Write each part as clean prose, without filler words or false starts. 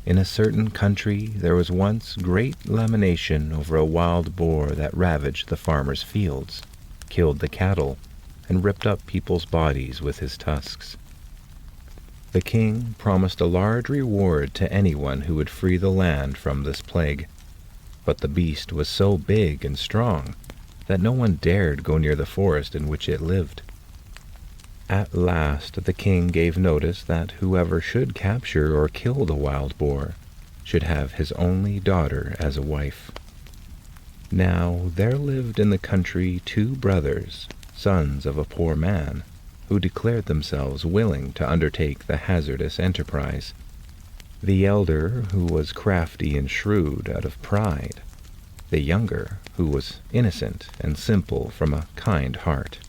In a certain country there was once great lamentation over a wild boar that ravaged the farmers' fields, killed the cattle, and ripped up people's bodies with his tusks. The king promised a large reward to anyone who would free the land from this plague, but the beast was so big and strong that no one dared go near the forest in which it lived. At last the king gave notice that whoever should capture or kill the wild boar should have his only daughter as a wife. Now there lived in the country 2 brothers, sons of a poor man, who declared themselves willing to undertake the hazardous enterprise. The elder, who was crafty and shrewd out of pride; the younger, who was innocent and simple from a kind heart.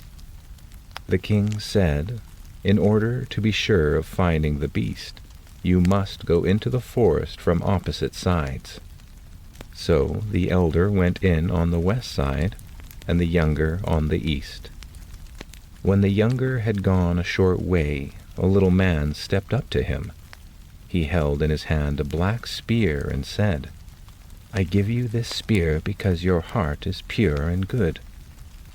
The king said, "In order to be sure of finding the beast, you must go into the forest from opposite sides." So the elder went in on the west side, and the younger on the east. When the younger had gone a short way, a little man stepped up to him. He held in his hand a black spear and said, "I give you this spear because your heart is pure and good.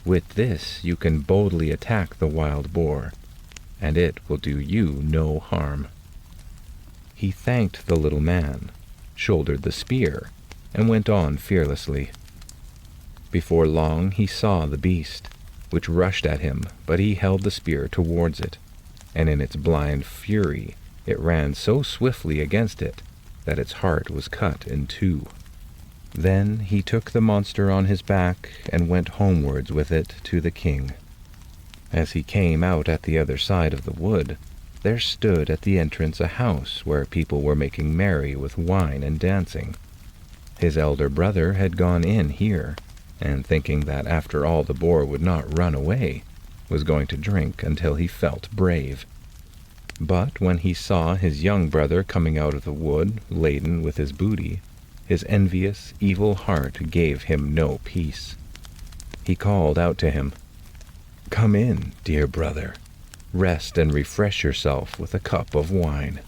With this you can boldly attack the wild boar, and it will do you no harm." He thanked the little man, shouldered the spear, and went on fearlessly. Before long he saw the beast, which rushed at him, but he held the spear towards it, and in its blind fury it ran so swiftly against it that its heart was cut in 2. Then he took the monster on his back and went homewards with it to the king. As he came out at the other side of the wood, there stood at the entrance a house where people were making merry with wine and dancing. His elder brother had gone in here, and thinking that after all the boar would not run away, was going to drink until he felt brave. But when he saw his young brother coming out of the wood laden with his booty, his envious, evil heart gave him no peace. He called out to him, "Come in, dear brother. Rest and refresh yourself with a cup of wine."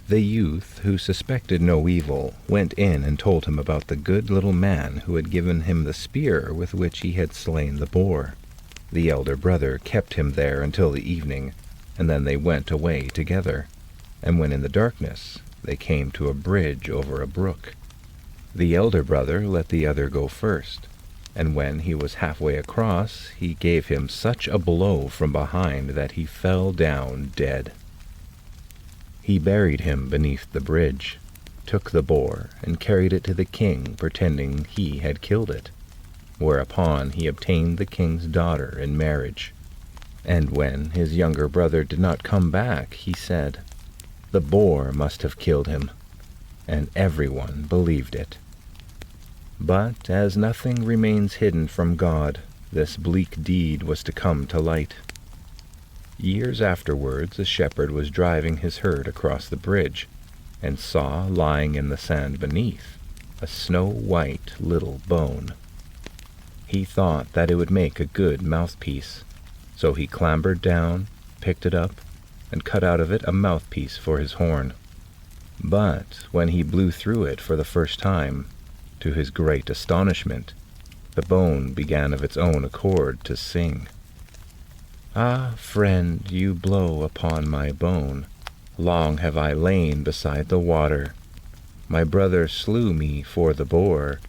The youth, who suspected no evil, went in and told him about the good little man who had given him the spear with which he had slain the boar. The elder brother kept him there until the evening, and then they went away together. And when in the darkness they came to a bridge over a brook, the elder brother let the other go first, and when he was halfway across, he gave him such a blow from behind that he fell down dead. He buried him beneath the bridge, took the boar, and carried it to the king, pretending he had killed it, whereupon he obtained the king's daughter in marriage. And when his younger brother did not come back, he said, "The boar must have killed him," and everyone believed it. But as nothing remains hidden from God, this bleak deed was to come to light. Years afterwards, a shepherd was driving his herd across the bridge, and saw lying in the sand beneath a snow-white little bone. He thought that it would make a good mouthpiece, so he clambered down, picked it up, and cut out of it a mouthpiece for his horn. But when he blew through it for the first time, to his great astonishment, the bone began of its own accord to sing. "Ah, friend, you blow upon my bone. Long have I lain beside the water. My brother slew me for the boar,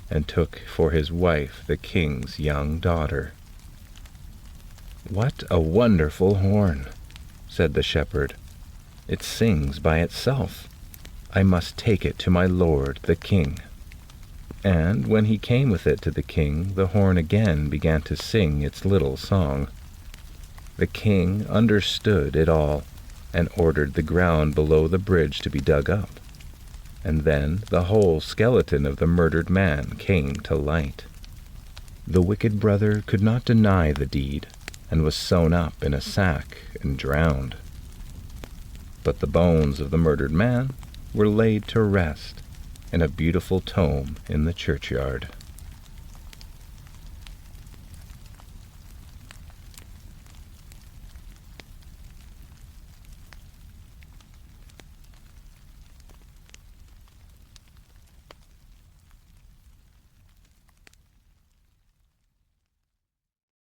and took for his wife the king's young daughter." "What a wonderful horn," said the shepherd. "It sings by itself. I must take it to my lord the king." And when he came with it to the king, the horn again began to sing its little song. The king understood it all, and ordered the ground below the bridge to be dug up. And then the whole skeleton of the murdered man came to light. The wicked brother could not deny the deed, and was sewn up in a sack and drowned. But the bones of the murdered man were laid to rest in a beautiful tomb in the churchyard.